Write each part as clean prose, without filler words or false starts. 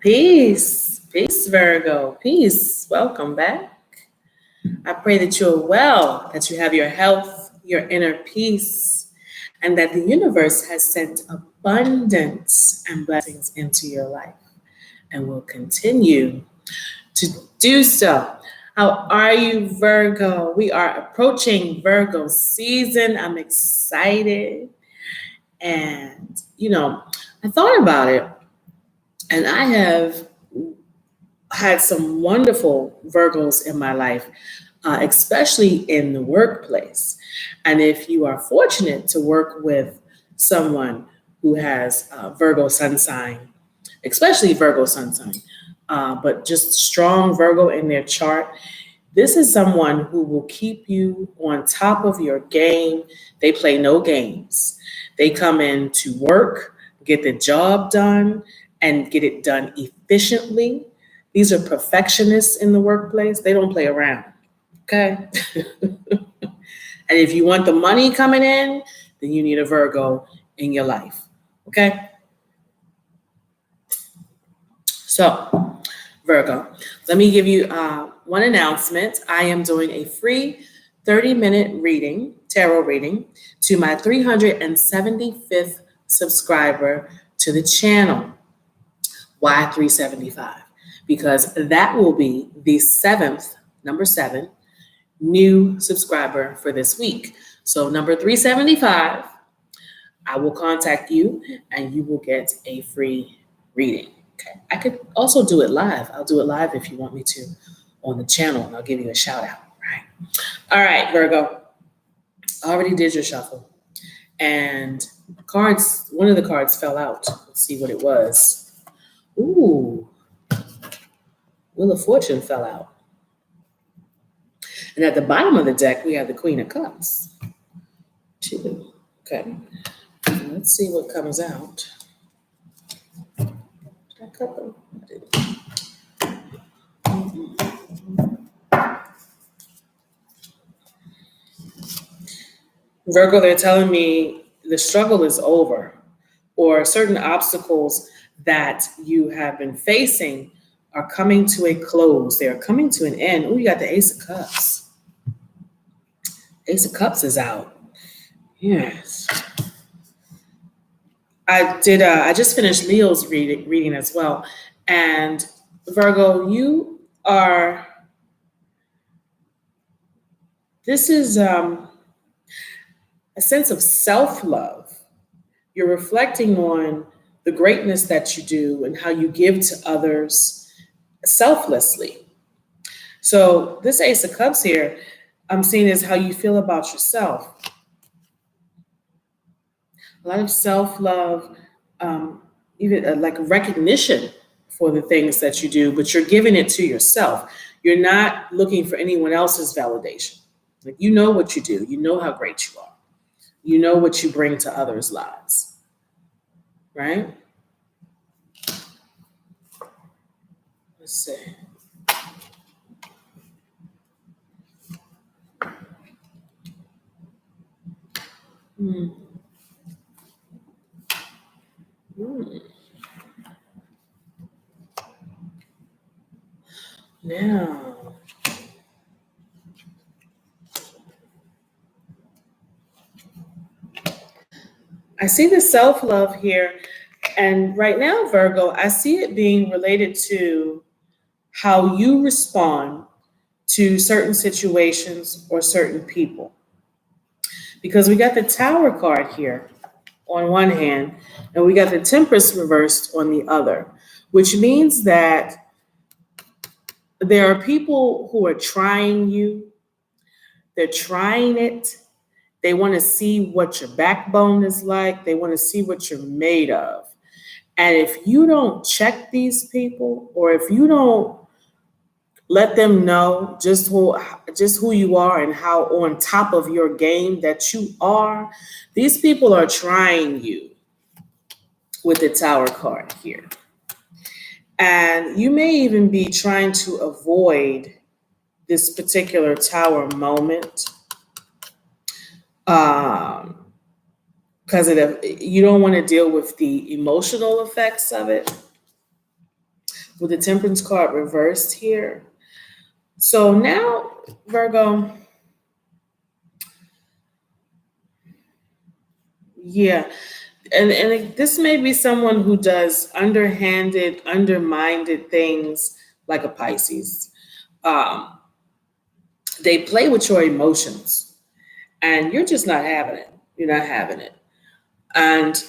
Peace. Peace, Virgo. Peace. Welcome back. I pray that you're well, that you have your health, your inner peace, and that the universe has sent abundance and blessings into your life and will continue to do so. How are you, Virgo? We are approaching Virgo season. I'm excited. And, I thought about it, and I have had some wonderful Virgos in my life, especially in the workplace. And if you are fortunate to work with someone who has Virgo sun sign, especially Virgo sun sign, but just strong Virgo in their chart, this is someone who will keep you on top of your game. They play no games. They come in to work, get the job done, and get it done efficiently. These are perfectionists in the workplace. They don't play around. Okay. And if you want the money coming in, then you need a Virgo in your life. Okay. So, Virgo, let me give you one announcement. I am doing a free 30-minute reading, tarot reading, to my 375th subscriber to the channel. Why 375? Because that will be the number seven, new subscriber for this week. So number 375, I will contact you and you will get a free reading. Okay. I could also do it live. I'll do it live if you want me to on the channel, and I'll give you a shout out. Right. All right, Virgo. I already did your shuffle. And one of the cards fell out. Let's see what it was. Ooh. Wheel of Fortune fell out. And at the bottom of the deck, we have the Queen of Cups. Two. Okay. Let's see what comes out. Did I cut them? I didn't. Virgo, they're telling me the struggle is over, or certain obstacles that you have been facing are coming to a close. They are coming to an end. Oh, you got the Ace of Cups. Ace of Cups is out. Yes. I just finished Leo's reading as well. And Virgo, this is a sense of self-love. You're reflecting on the greatness that you do and how you give to others selflessly. So this Ace of Cups here, I'm seeing as how you feel about yourself. A lot of self-love, even like recognition for the things that you do, but you're giving it to yourself. You're not looking for anyone else's validation. Like, you know what you do. You know how great you are. You know what you bring to others' lives, right? Let's see. Now, I see the self-love here. And right now, Virgo, I see it being related to how you respond to certain situations or certain people. Because we got the Tower card here on one hand, and we got the Temperance reversed on the other, which means that there are people who are trying you. They're trying it. They want to see what your backbone is like. They want to see what you're made of. And if you don't check these people, or if you don't let them know just who you are and how on top of your game that you are, these people are trying you with the Tower card here. And you may even be trying to avoid this particular Tower moment because you don't want to deal with the emotional effects of it. with the Temperance card reversed here. So now, Virgo, yeah, and this may be someone who does underhanded, undermined things like a Pisces. Um, they play with your emotions, and you're just not having it. You're not having it, and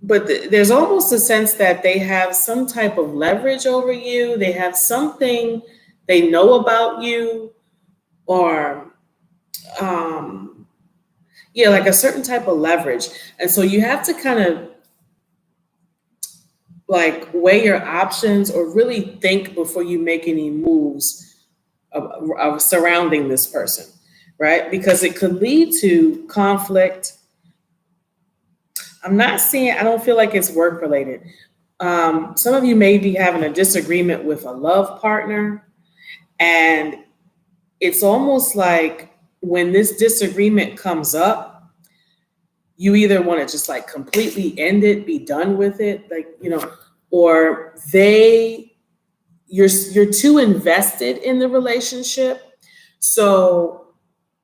but there's almost a sense that they have some type of leverage over you. They have something they know about you, or um, yeah, like a certain type of leverage. And so you have to kind of like weigh your options or really think before you make any moves of surrounding this person, right? Because it could lead to conflict. I don't feel like it's work related. Some of you may be having a disagreement with a love partner, and it's almost like when this disagreement comes up, you either want to just like completely end it, be done with it, or you're too invested in the relationship. So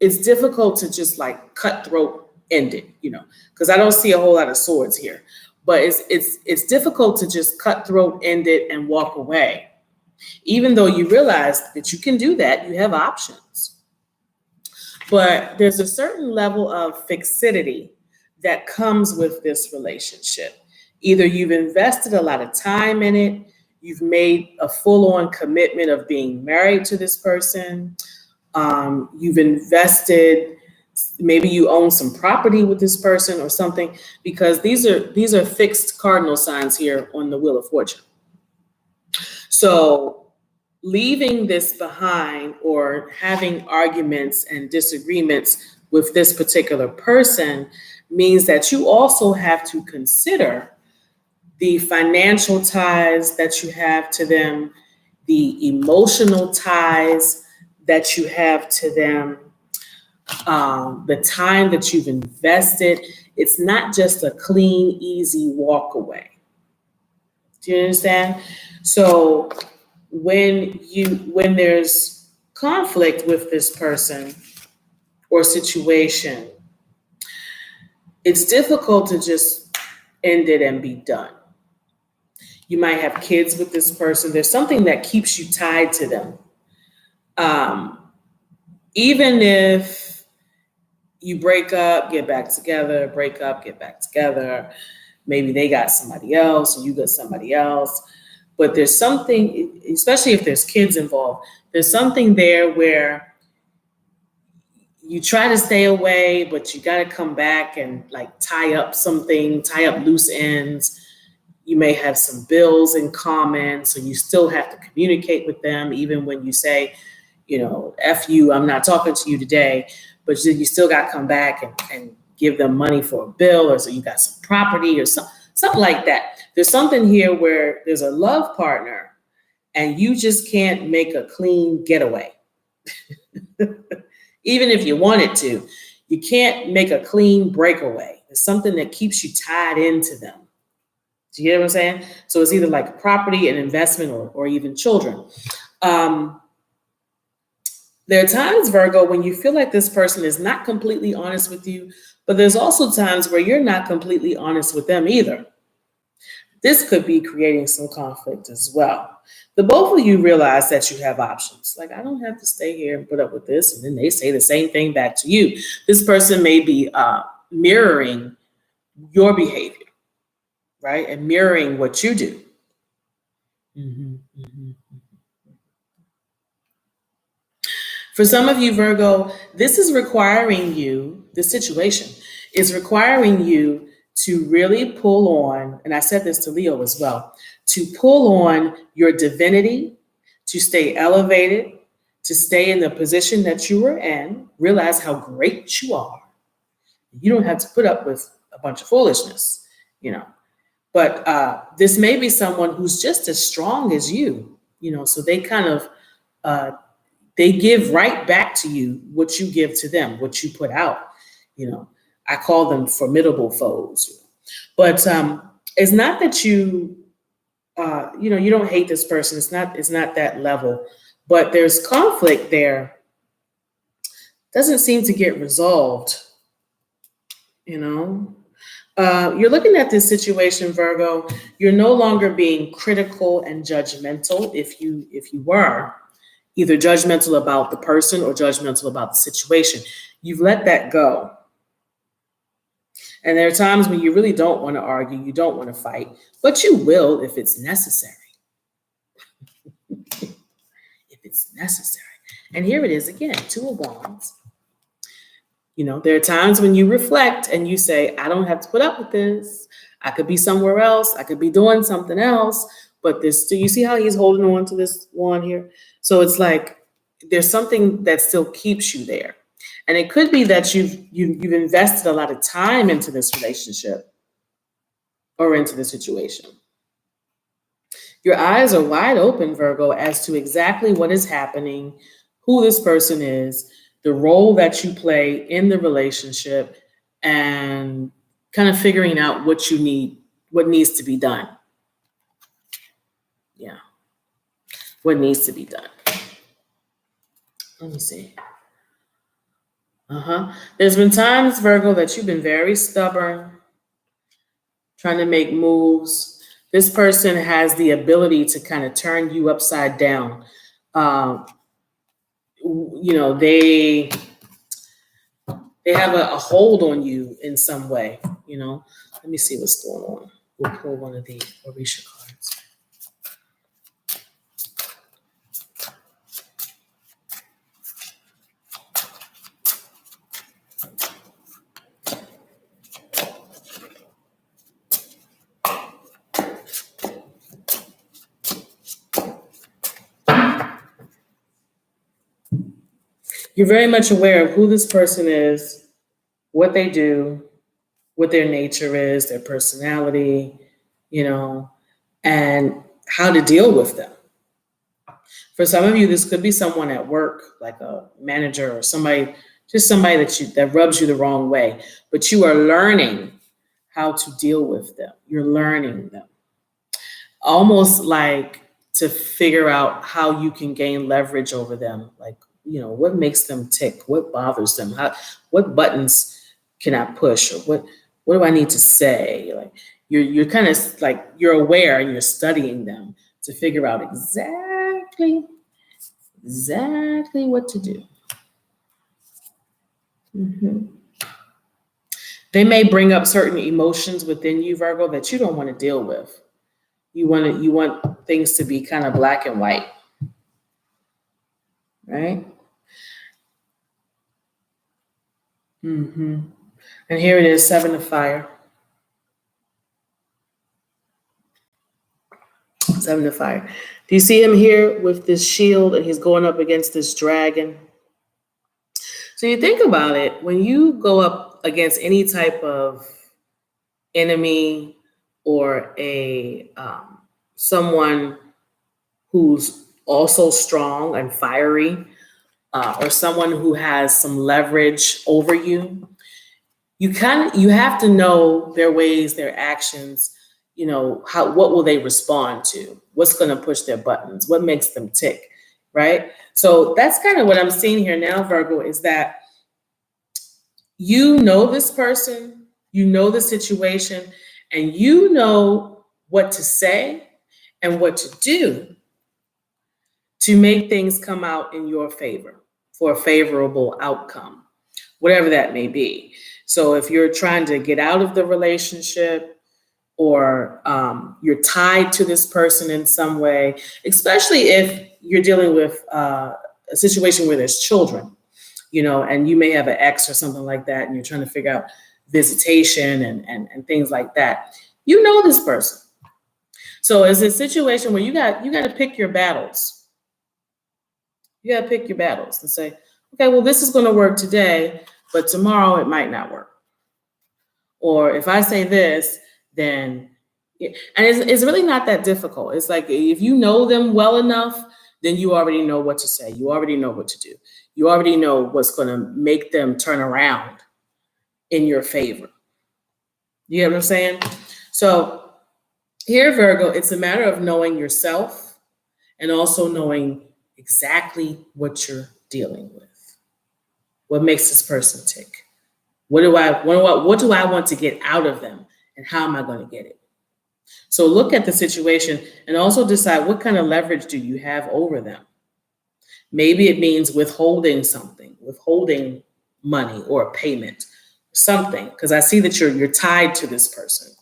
it's difficult to just like cutthroat end it, because I don't see a whole lot of swords here. But it's difficult to just cutthroat end it and walk away. Even though you realize that you can do that, you have options. But there's a certain level of fixity that comes with this relationship. Either you've invested a lot of time in it, you've made a full-on commitment of being married to this person, you've invested, maybe you own some property with this person or something, because these are fixed cardinal signs here on the Wheel of Fortune. So leaving this behind or having arguments and disagreements with this particular person means that you also have to consider the financial ties that you have to them, the emotional ties that you have to them, the time that you've invested. It's not just a clean, easy walk away. Do you understand? So when there's conflict with this person or situation, it's difficult to just end it and be done. You might have kids with this person. There's something that keeps you tied to them. Even if you break up, get back together, break up, get back together, maybe they got somebody else or you got somebody else. But there's something, especially if there's kids involved, there's something there where you try to stay away, but you got to come back and like tie up loose ends. You may have some bills in common, so you still have to communicate with them, even when you say, F you, I'm not talking to you today, but you still got to come back and give them money for a bill, or so you got some property or something like that. There's something here where there's a love partner and you just can't make a clean getaway. Even if you wanted to, you can't make a clean breakaway. There's something that keeps you tied into them. Do you get what I'm saying? So it's either like property and investment or even children. There are times, Virgo, when you feel like this person is not completely honest with you, but there's also times where you're not completely honest with them either. This could be creating some conflict as well. The both of you realize that you have options. Like, I don't have to stay here and put up with this. And then they say the same thing back to you. This person may be mirroring your behavior, right? And mirroring what you do. For some of you, Virgo, this situation is requiring you to really pull on, and I said this to Leo as well, to pull on your divinity, to stay elevated, to stay in the position that you are in, realize how great you are. You don't have to put up with a bunch of foolishness, But this may be someone who's just as strong as you, so they kind of, they give right back to you what you give to them, what you put out. I call them formidable foes. But it's not that you you don't hate this person. It's not that level, but there's conflict there. Doesn't seem to get resolved, you know. You're looking at this situation, Virgo. You're no longer being critical and judgmental. If you were either judgmental about the person or judgmental about the situation, you've let that go. And there are times when you really don't want to argue, you don't want to fight, but you will if it's necessary. If it's necessary. And here it is again, Two of Wands. There are times when you reflect and you say, I don't have to put up with this. I could be somewhere else. I could be doing something else. But do you see how he's holding on to this wand here? So it's like there's something that still keeps you there. And it could be that you've invested a lot of time into this relationship or into the situation. Your eyes are wide open, Virgo, as to exactly what is happening, who this person is, the role that you play in the relationship, and kind of figuring out what you need, what needs to be done. Yeah. What needs to be done. Let me see. There's been times, Virgo, that you've been very stubborn, trying to make moves. This person has the ability to kind of turn you upside down. They have a hold on you in some way. Let me see what's going on. We'll pull one of the Orisha cards. You're very much aware of who this person is, what they do, what their nature is, their personality, and how to deal with them. For some of you, this could be someone at work, like a manager or somebody that rubs you the wrong way, but you are learning how to deal with them. You're learning them. Almost like to figure out how you can gain leverage over them. Like, what makes them tick? What bothers them? What buttons can I push? Or what do I need to say? Like you're kind of like you're aware and you're studying them to figure out exactly what to do. They may bring up certain emotions within you, Virgo, that you don't want to deal with. You want things to be kind of black and white, right? And here it is, 7 of fire. 7 of fire. Do you see him here with this shield and he's going up against this dragon? So you think about it, when you go up against any type of enemy or someone who's also strong and fiery, or someone who has some leverage over you, you have to know their ways, their actions. What will they respond to? What's going to push their buttons? What makes them tick, right? So that's kind of what I'm seeing here now, Virgo, is that you know this person, you know the situation, and you know what to say and what to do to make things come out in your favor for a favorable outcome, whatever that may be. So if you're trying to get out of the relationship, or you're tied to this person in some way, especially if you're dealing with a situation where there's children, and you may have an ex or something like that, and you're trying to figure out visitation and things like that. You know this person. So it's a situation where you got to pick your battles. You got to pick your battles and say, okay, well, this is going to work today, but tomorrow it might not work. Or if I say this, then, and it's really not that difficult. It's like if you know them well enough, then you already know what to say. You already know what to do. You already know what's going to make them turn around in your favor. You know what I'm saying? So Here, Virgo, it's a matter of knowing yourself and also knowing exactly what you're dealing with. What makes this person tick? What do I want to get out of them, and how am I going to get it? So look at the situation and also decide what kind of leverage do you have over them. Maybe it means withholding something, withholding money or a payment, something, because I see that you're tied to this person.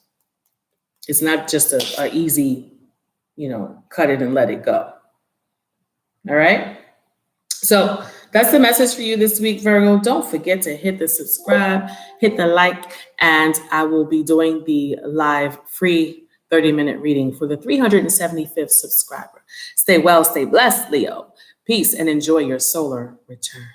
It's not just a easy, cut it and let it go. All right. So that's the message for you this week, Virgo. Don't forget to hit the subscribe, hit the like, and I will be doing the live free 30-minute reading for the 375th subscriber. Stay well, stay blessed, Leo. Peace and enjoy your solar return.